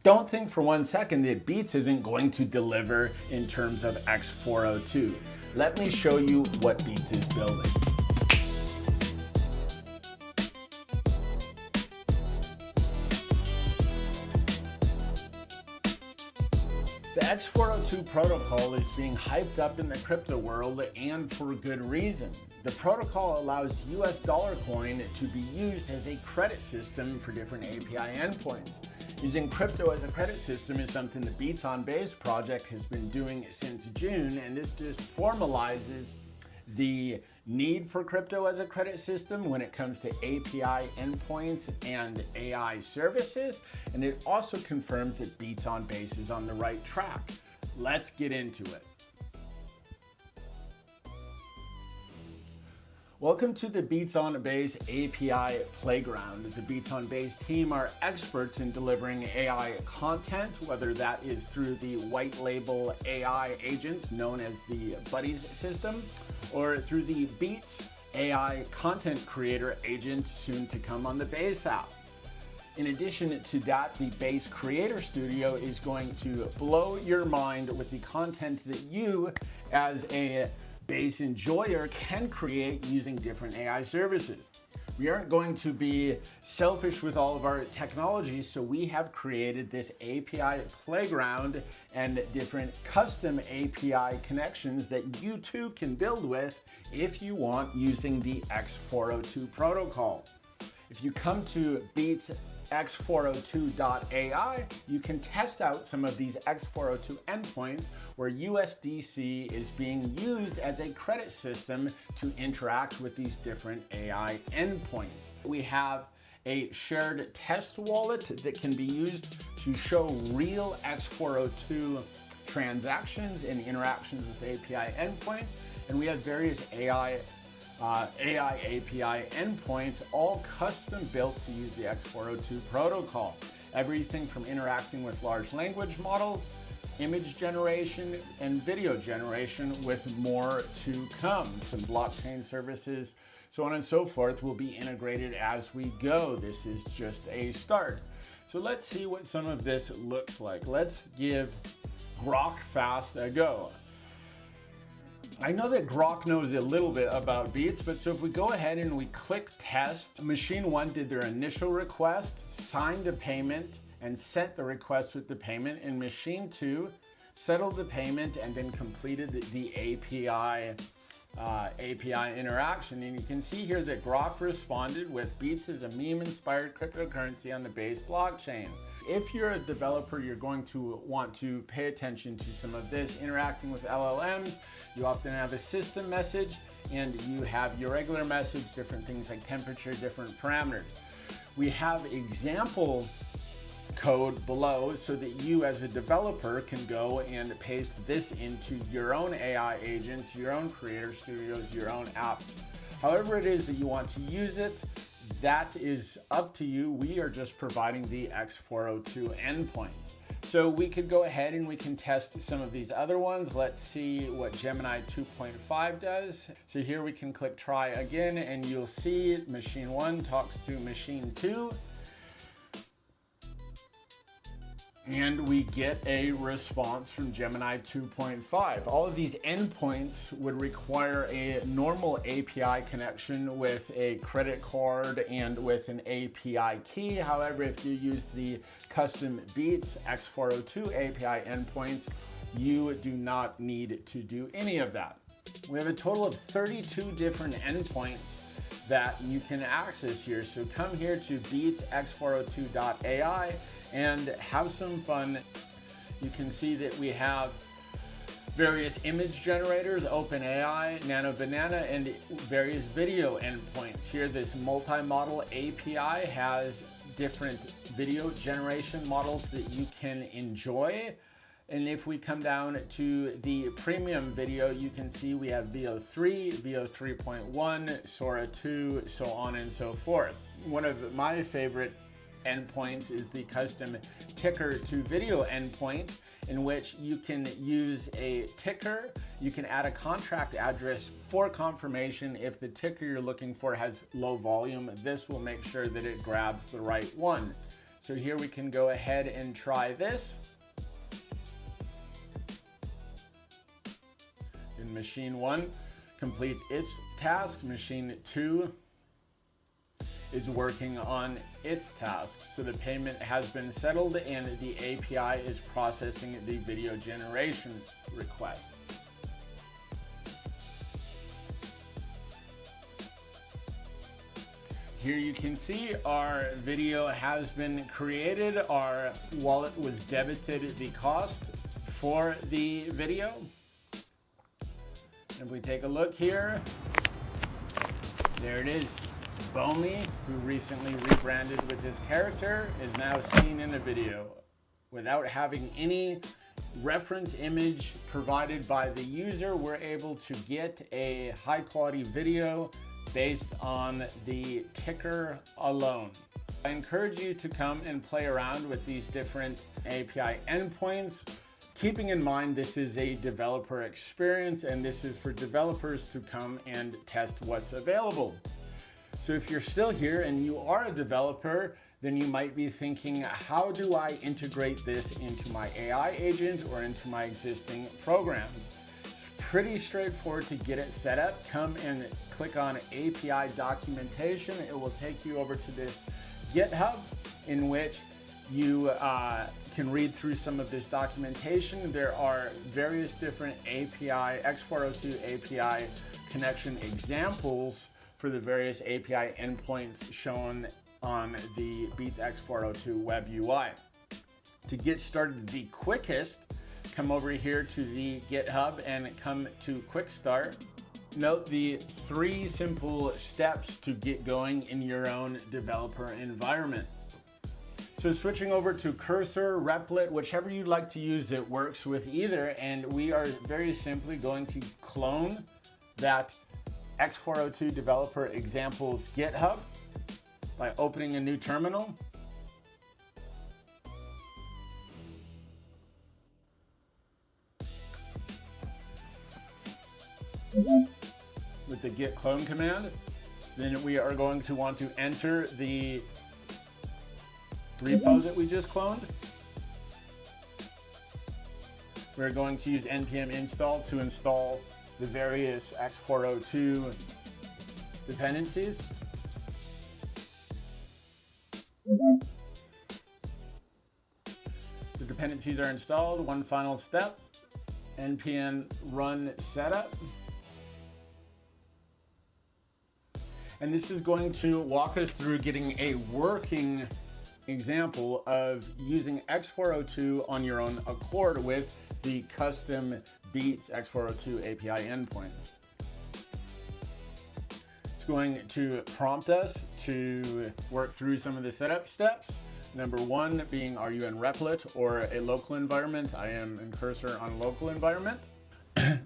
Don't think for 1 second that Beats isn't going to deliver in terms of x402. Let me show you what Beats is building. The x402 protocol is being hyped up in the crypto world, and for good reason. The protocol allows US dollar coin to be used as a credit system for different API endpoints. Using crypto as a credit system is something the Beats on Base project has been doing since June, and this just formalizes the need for crypto as a credit system when it comes to API endpoints and AI services, and it also confirms that Beats on Base is on the right track. Let's get into it. Welcome to the Beats on Base API Playground. The Beats on Base team are experts in delivering AI content, whether that is through the white label AI agents known as the Buddies system, or through the Beats AI content creator agent soon to come on the Base app. In addition to that, the Base Creator Studio is going to blow your mind with the content that you, as a Base enjoyer, can create using different AI services. We aren't going to be selfish with all of our technology, so we have created this API playground and different custom API connections that you too can build with if you want, using the x402 protocol. If you come to Beats x402.ai, you can test out some of these x402 endpoints where USDC is being used as a credit system to interact with these different AI endpoints. We have a shared test wallet that can be used to show real x402 transactions and interactions with API endpoints, and we have various AI API endpoints, all custom built to use the x402 protocol. Everything from interacting with large language models, image generation, and video generation, with more to come. Some blockchain services, so on and so forth, will be integrated as we go. This is just a start. So let's see what some of this looks like. Let's give Grok Fast a go. I know that Grok knows a little bit about Beats, but so if we go ahead and we click test, Machine 1 did their initial request, signed a payment, and sent the request with the payment, and Machine 2 settled the payment and then completed the API interaction. And you can see here that Grok responded with, Beats is a meme-inspired cryptocurrency on the Base blockchain. If you're a developer, you're going to want to pay attention to some of this. Interacting with LLMs, you often have a system message, and you have your regular message, different things like temperature, different parameters. We have example code below so that you as a developer can go and paste this into your own AI agents, your own creator studios, your own apps. However it is that you want to use it, that is up to you. We are just providing the x402 endpoints. So we could go ahead and we can test some of these other ones. Let's see what Gemini 2.5 does. So here we can click try again, and you'll see Machine 1 talks to Machine 2. And we get a response from Gemini 2.5. All of these endpoints would require a normal API connection with a credit card and with an API key. However, if you use the custom Beats x402 API endpoints, you do not need to do any of that. We have a total of 32 different endpoints that you can access here. So come here to Beats x402.ai and have some fun. You can see that we have various image generators, OpenAI, Nano Banana, and various video endpoints. Here, this multi-model API has different video generation models that you can enjoy. And if we come down to the premium video, you can see we have VO3, VO3.1, Sora 2, so on and so forth. One of my favorite endpoints is the custom ticker to video endpoint, in which you can use a ticker. You can add a contract address for confirmation. If the ticker you're looking for has low volume, this will make sure that it grabs the right one. So here we can go ahead and try this. And machine 1 completes its task. Machine 2 is working on its tasks. So the payment has been settled and the API is processing the video generation request. Here you can see our video has been created. Our wallet was debited the cost for the video. If we take a look here, there it is. Bomi, who recently rebranded with this character, is now seen in a video without having any reference image provided by the user. We're able to get a high quality video based on the ticker alone. I encourage you to come and play around with these different API endpoints, keeping in mind this is a developer experience and this is for developers to come and test what's available. So if you're still here and you are a developer, then you might be thinking, how do I integrate this into my AI agent or into my existing programs? Pretty straightforward to get it set up. Come and click on API documentation. It will take you over to this GitHub in which you can read through some of this documentation. There are various different API, x402 API connection examples for the various API endpoints shown on the Beats x402 web UI. To get started the quickest, come over here to the GitHub and come to Quick Start. Note the 3 simple steps to get going in your own developer environment. So switching over to Cursor, Replit, whichever you like to use, it works with either. And we are very simply going to clone that x402 developer examples GitHub by opening a new terminal. With the git clone command, then we are going to want to enter the repo that we just cloned. We're going to use npm install to install the various x402 dependencies. The dependencies are installed. One final step, npm run setup. And this is going to walk us through getting a working example of using x402 on your own accord with the custom Beats x402 API endpoints. It's going to prompt us to work through some of the setup steps. Number 1 being, are you in Replit or a local environment? I am in Cursor on local environment.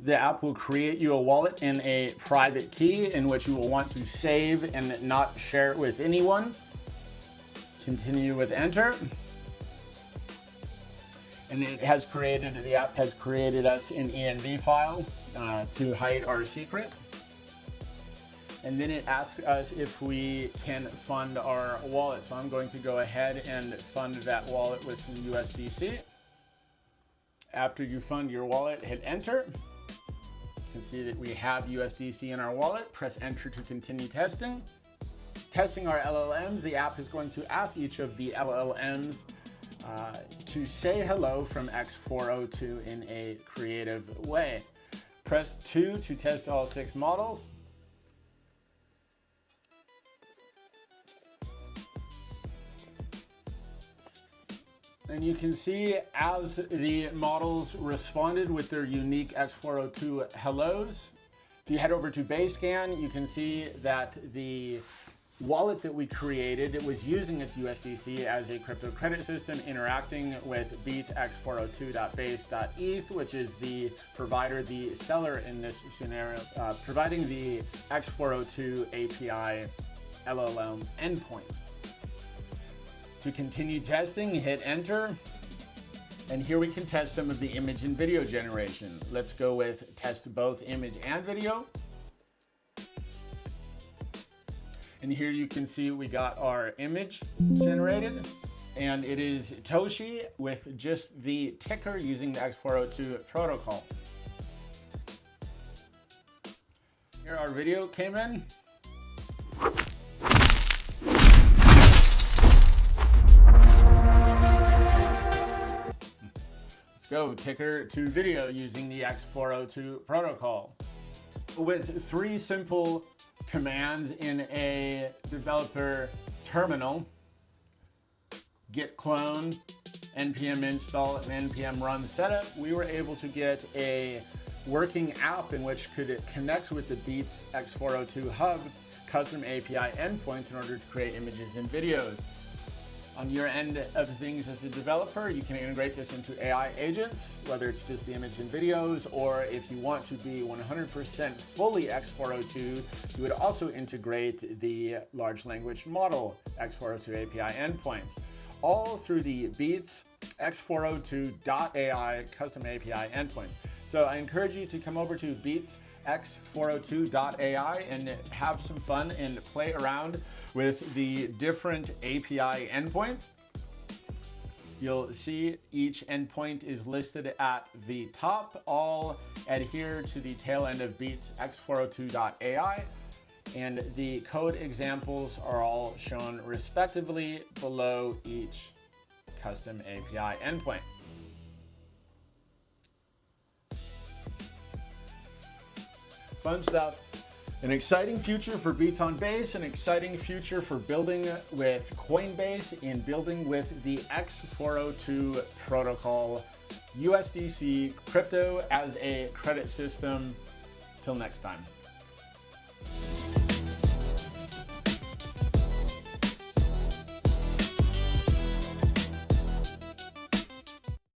The app will create you a wallet and a private key in which you will want to save and not share it with anyone. Continue with enter. And it has created, the app has created us an env file to hide our secret. And then it asks us if we can fund our wallet. So I'm going to go ahead and fund that wallet with some USDC. After you fund your wallet, hit enter. You can see that we have USDC in our wallet. Press enter to continue testing. Testing our LLMs, the app is going to ask each of the LLMs to say hello from x402 in a creative way. Press 2 to test all 6 models. And you can see as the models responded with their unique x402 hellos. If you head over to Basecamp, you can see that the wallet that we created, it was using its USDC as a crypto credit system, interacting with Beats x402.base.eth, which is the provider, the seller in this scenario, providing the x402 API LLM endpoints. To continue testing, hit enter. And here we can test some of the image and video generation. Let's go with test both image and video. And here you can see we got our image generated and it is Toshi with just the ticker using the x402 protocol. Here our video came in. Let's go, ticker to video using the x402 protocol. With 3 simple commands in a developer terminal, git clone, npm install, and npm run setup, we were able to get a working app in which could connect with the Beats x402 hub custom API endpoints in order to create images and videos. On your end of things as a developer, you can integrate this into AI agents, whether it's just the image and videos, or if you want to be 100% fully x402, you would also integrate the large language model x402 API endpoints, all through the Beats x402.ai custom API endpoints. So I encourage you to come over to Beats x402.ai and have some fun and play around with the different API endpoints. You'll see each endpoint is listed at the top. All adhere to the tail end of Beats x402.ai, and the code examples are all shown respectively below each custom API endpoint. Fun stuff. An exciting future for Beats on Base, an exciting future for building with Coinbase and building with the x402 protocol, USDC crypto as a credit system. Till next time.